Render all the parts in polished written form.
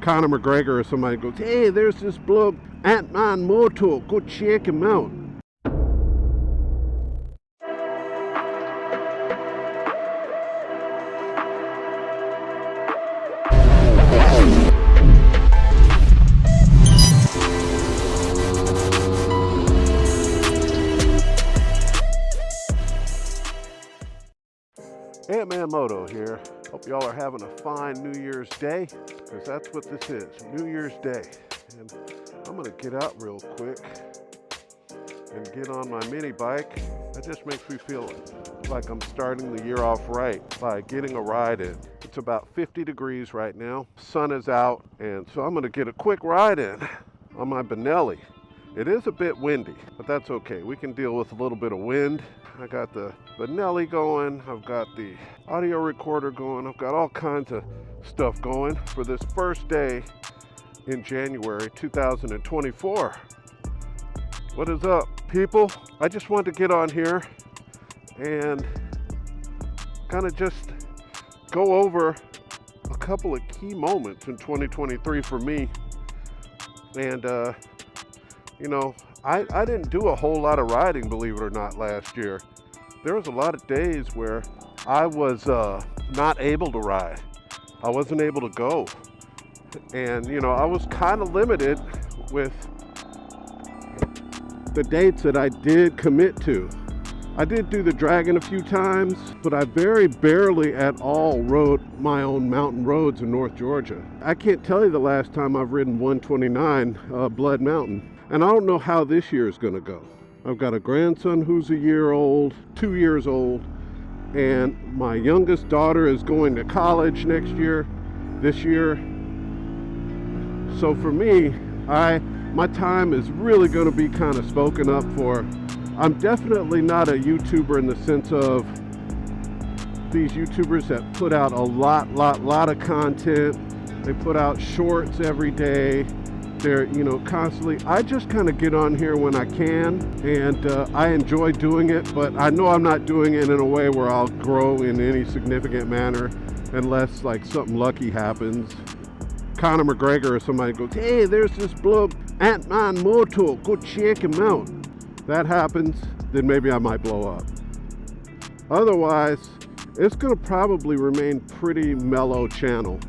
Conor McGregor or somebody goes, hey, there's this bloke, Antmanmoto, go check him out. Antmanmoto here. Hope y'all are having a fine New Year's Day, because that's what this is, New Year's Day. And I'm gonna get out real quick and get on my mini bike. That just makes me feel like I'm starting the year off right by getting a ride in. It's about 50 degrees right now. Sun is out, and so I'm gonna get a quick ride in on my Benelli. It is a bit windy, but that's okay. We can deal with a little bit of wind. I got the Benelli going, I've got the audio recorder going, I've got all kinds of stuff going for this first day in January 2024. What is up, people? I just wanted to get on here and kind of just go over a couple of key moments in 2023 for me. And you know, I didn't do a whole lot of riding, believe it or not, last year. There was a lot of days where I was not able to ride. I wasn't able to go. And, you know, I was kind of limited with the dates that I did commit to. I did do the Dragon a few times, but I very barely at all rode my own mountain roads in North Georgia. I can't tell you the last time I've ridden 129 Blood Mountain. And I don't know how this year is going to go. I've got a grandson who's a year old, 2 years old, and my youngest daughter is going to college this year. So for me, my time is really going to be kind of spoken up for. I'm definitely not a YouTuber in the sense of these YouTubers that put out a lot of content. They put out shorts every day. They're, you know, constantly. I just kind of get on here when I can, and I enjoy doing it, but I know I'm not doing it in a way where I'll grow in any significant manner unless like something lucky happens. Conor McGregor or somebody goes, hey, there's this bloke, Antmanmoto, go check him out. That happens, then maybe I might blow up. Otherwise, it's gonna probably remain pretty mellow channel.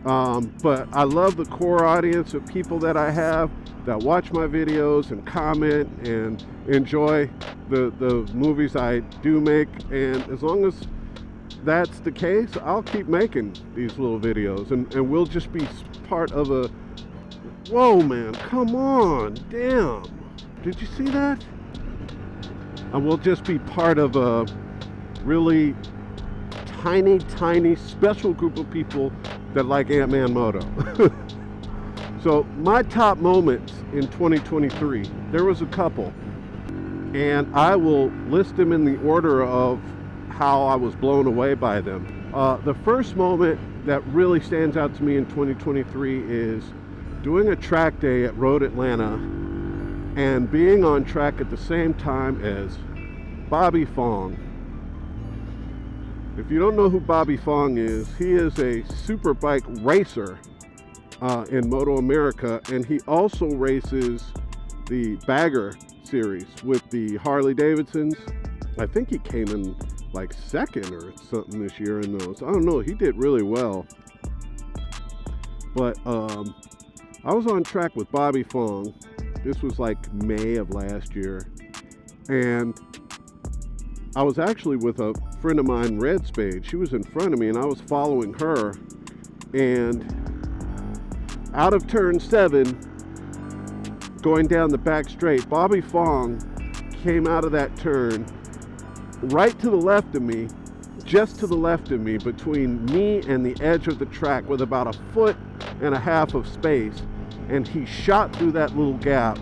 But I love the core audience of people that I have that watch my videos and comment and enjoy the movies I do make. And as long as that's the case, I'll keep making these little videos, and we'll just be part of a, whoa man, come on, damn. Did you see that? And we'll just be part of a really tiny special group of people that like Antmanmoto. So my top moments in 2023, there was a couple, and I will list them in the order of how I was blown away by them. The first moment that really stands out to me in 2023 is doing a track day at Road Atlanta and being on track at the same time as Bobby Fong. If you don't know who Bobby Fong is, he is a superbike racer in Moto America, and he also races the Bagger series with the Harley Davidsons. I think he came in like second or something this year in those. I don't know, he did really well. But I was on track with Bobby Fong. This was like May of last year, and I was actually with a friend of mine, Red Spade. She was in front of me and I was following her, and out of turn 7, going down the back straight, Bobby Fong came out of that turn right to the left of me, just to the left of me, between me and the edge of the track with about 1.5 feet of space, and he shot through that little gap.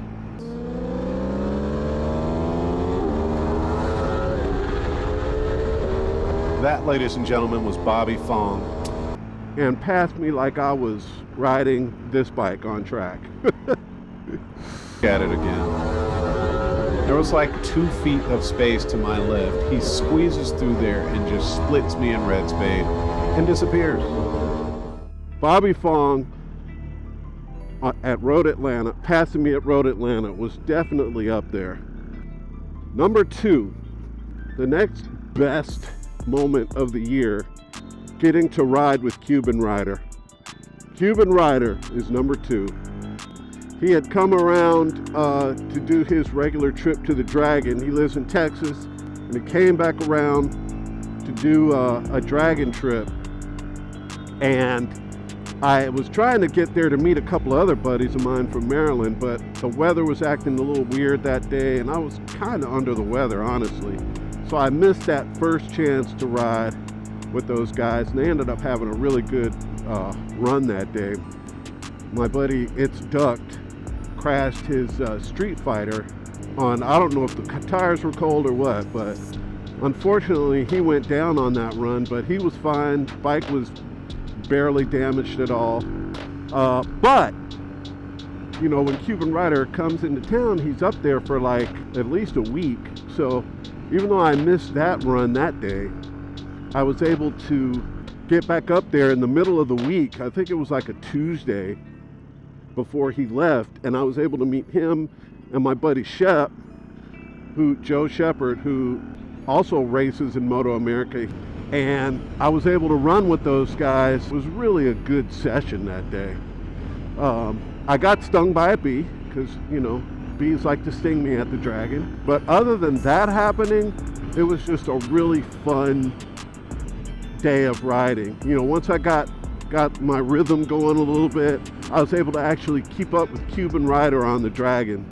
That, ladies and gentlemen, was Bobby Fong, and passed me like I was riding this bike on track. At it again. There was like 2 feet of space to my left. He squeezes through there and just splits me in Red Spade and disappears. Bobby Fong at Road Atlanta, passing me at Road Atlanta was definitely up there. Number 2, the next best moment of the year, getting to ride with Cuban Rider. Cuban Rider is number 2. He had come around to do his regular trip to the Dragon. He lives in Texas, and he came back around to do a Dragon trip. And I was trying to get there to meet a couple other buddies of mine from Maryland, but the weather was acting a little weird that day, and I was kind of under the weather, honestly. So I missed that first chance to ride with those guys, and they ended up having a really good run that day. My buddy, It's Ducked, crashed his Street Fighter on, I don't know if the tires were cold or what, but unfortunately he went down on that run, but he was fine. Bike was barely damaged at all. But, you know, when Cuban Rider comes into town, he's up there for like at least a week. So even though I missed that run that day, I was able to get back up there in the middle of the week. I think it was like a Tuesday before he left, and I was able to meet him and my buddy Shep, Joe Shepard, who also races in Moto America, and I was able to run with those guys. It was really a good session that day. I got stung by a bee, because, you know, bees like to sting me at the Dragon, but other than that happening, it was just a really fun day of riding. You know, once I got my rhythm going a little bit, I was able to actually keep up with Cuban Rider on the Dragon.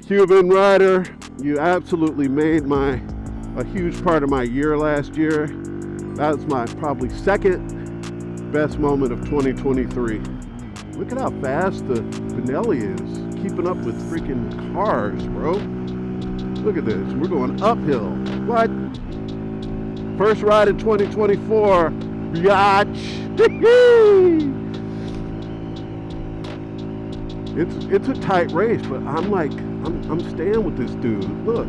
Cuban Rider, you absolutely made a huge part of my year last year. That was my probably second best moment of 2023. Look at how fast the Benelli is, keeping up with freaking cars, bro. Look at this, we're going uphill. What? First ride in 2024, biatch. It's a tight race, but I'm staying with this dude. Look,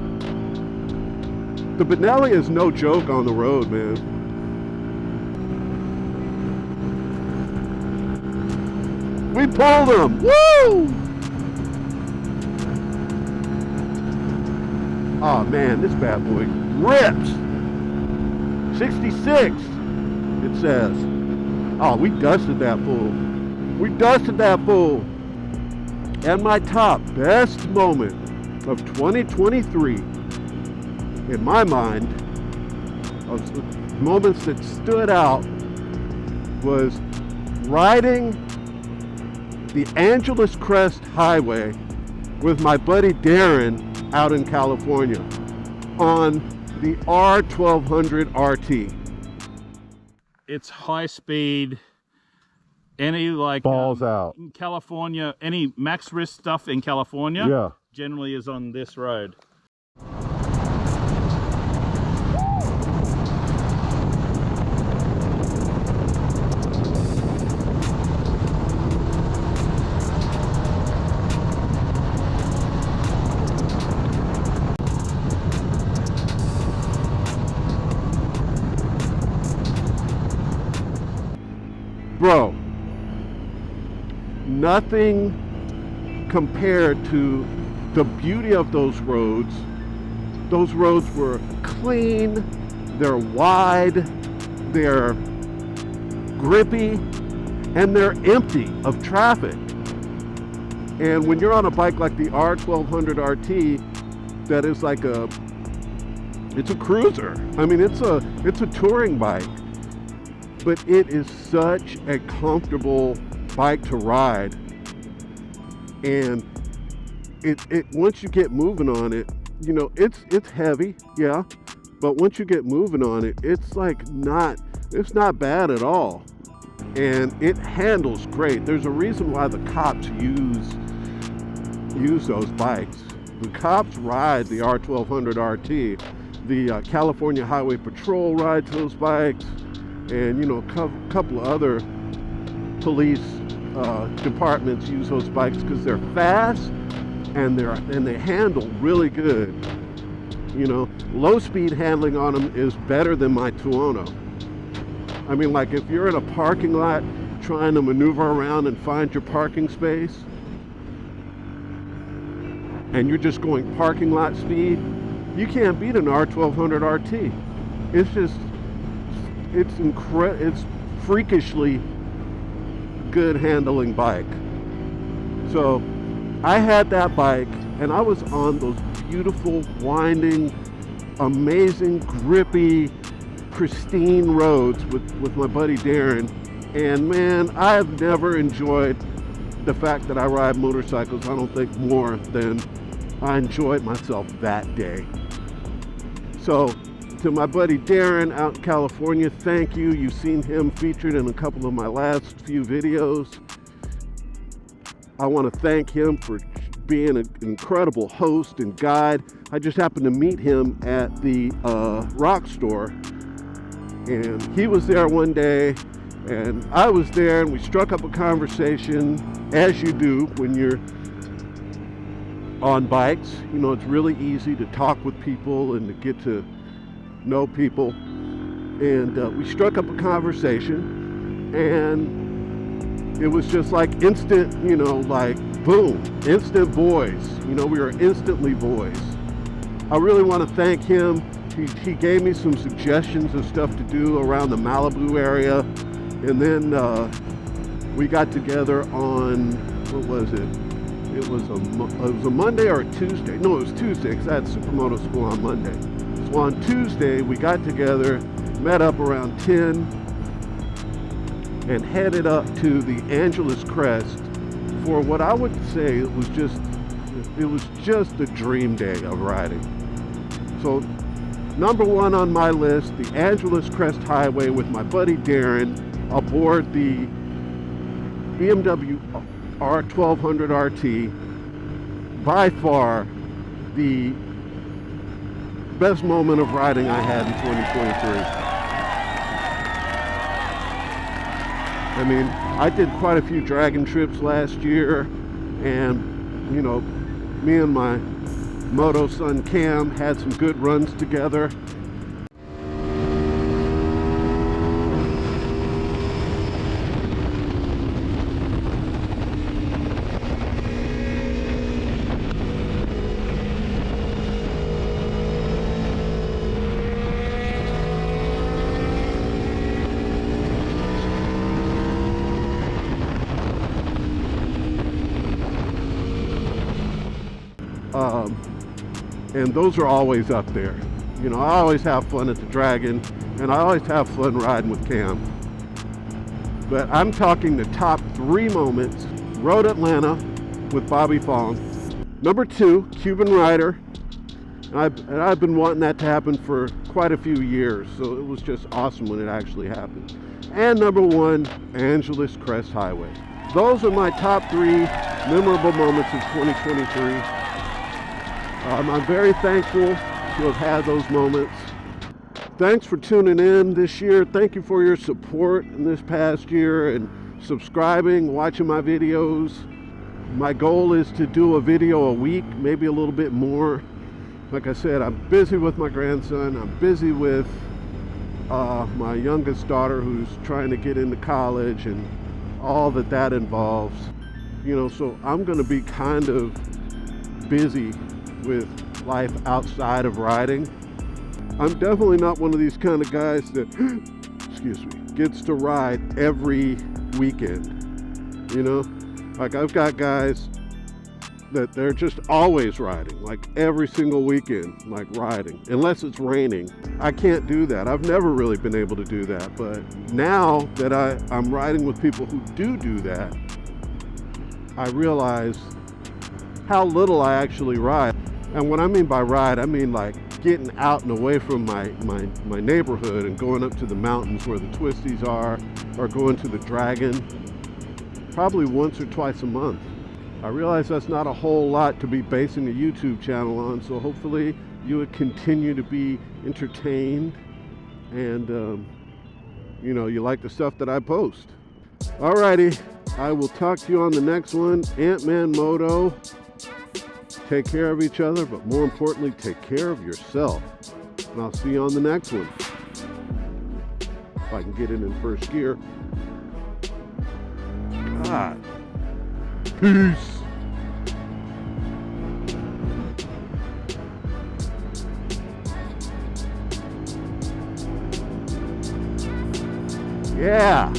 the Benelli is no joke on the road, man. We pulled him. Woo! Oh man, this bad boy rips. 66, it says. Oh, we dusted that fool. We dusted that fool. And my top best moment of 2023, in my mind, of the moments that stood out, was riding the Angeles Crest Highway with my buddy Darren out in California on the R1200 RT. It's high speed. Any like balls out in California, any max risk stuff in California, generally is on this road. Bro, nothing compared to the beauty of those roads. Those roads were clean, they're wide, they're grippy, and they're empty of traffic. And when you're on a bike like the R1200 RT, that is like it's a cruiser. I mean, it's a touring bike, but it is such a comfortable bike to ride. And it once you get moving on it, you know, it's heavy, yeah, but once you get moving on it, it's not bad at all. And it handles great. There's a reason why the cops use use those bikes. The cops ride the R1200 RT. The California Highway Patrol rides those bikes, and you know, a couple of other police departments use those bikes because they're fast and they handle really good. You know, low speed handling on them is better than my tuono. I mean, like if you're in a parking lot trying to maneuver around and find your parking space, and you're just going parking lot speed, you can't beat an R1200 RT. It's just, it's freakishly good handling bike. So I had that bike and I was on those beautiful, winding, amazing, grippy, pristine roads with my buddy Darren. And man, I have never enjoyed the fact that I ride motorcycles, I don't think, more than I enjoyed myself that day. So to my buddy Darren out in California, thank you. You've seen him featured in a couple of my last few videos. I want to thank him for being an incredible host and guide. I just happened to meet him at the rock store, and he was there one day and I was there, and we struck up a conversation, as you do when you're on bikes. You know, it's really easy to talk with people and to get to know people. And we struck up a conversation, and it was just like instant, you know, like boom, instant boys. You know, we were instantly boys. I really want to thank him. He gave me some suggestions of stuff to do around the Malibu area. And then we got together on, what was it? It was a Monday or a Tuesday. No, it was Tuesday, because I had Supermoto school on Monday. So on Tuesday, we got together, met up around 10, and headed up to the Angeles Crest for what I would say it was just a dream day of riding. So number one on my list, the Angeles Crest Highway with my buddy Darren aboard the BMW R1200 RT. By far the best moment of riding I had in 2023. I mean, I did quite a few dragon trips last year, and you know, me and my moto son Cam had some good runs together. And those are always up there. You know, I always have fun at the Dragon, and I always have fun riding with Cam. But I'm talking the top 3 moments. Road Atlanta with Bobby Fong. Number 2, Cuban Rider. And I've been wanting that to happen for quite a few years, so it was just awesome when it actually happened. And number 1, Angeles Crest Highway. Those are my top 3 memorable moments of 2023. I'm very thankful to have had those moments. Thanks for tuning in this year. Thank you for your support in this past year and subscribing, watching my videos. My goal is to do a video a week, maybe a little bit more. Like I said, I'm busy with my grandson. I'm busy with my youngest daughter who's trying to get into college and all that involves. You know, so I'm going to be kind of busy with life outside of riding. I'm definitely not one of these kind of guys that, excuse me, gets to ride every weekend. You know, like I've got guys that they're just always riding, like every single weekend, like riding, unless it's raining. I can't do that. I've never really been able to do that. But now that I'm riding with people who do that, I realize how little I actually ride. And what I mean by ride, I mean like getting out and away from my neighborhood and going up to the mountains where the twisties are, or going to the Dragon probably once or twice a month. I realize that's not a whole lot to be basing a YouTube channel on, so hopefully you would continue to be entertained and you know, you like the stuff that I post. Alrighty, I will talk to you on the next one. Antmanmoto. Take care of each other, but more importantly, take care of yourself. And I'll see you on the next one. If I can get it in first gear. God. Peace. Yeah.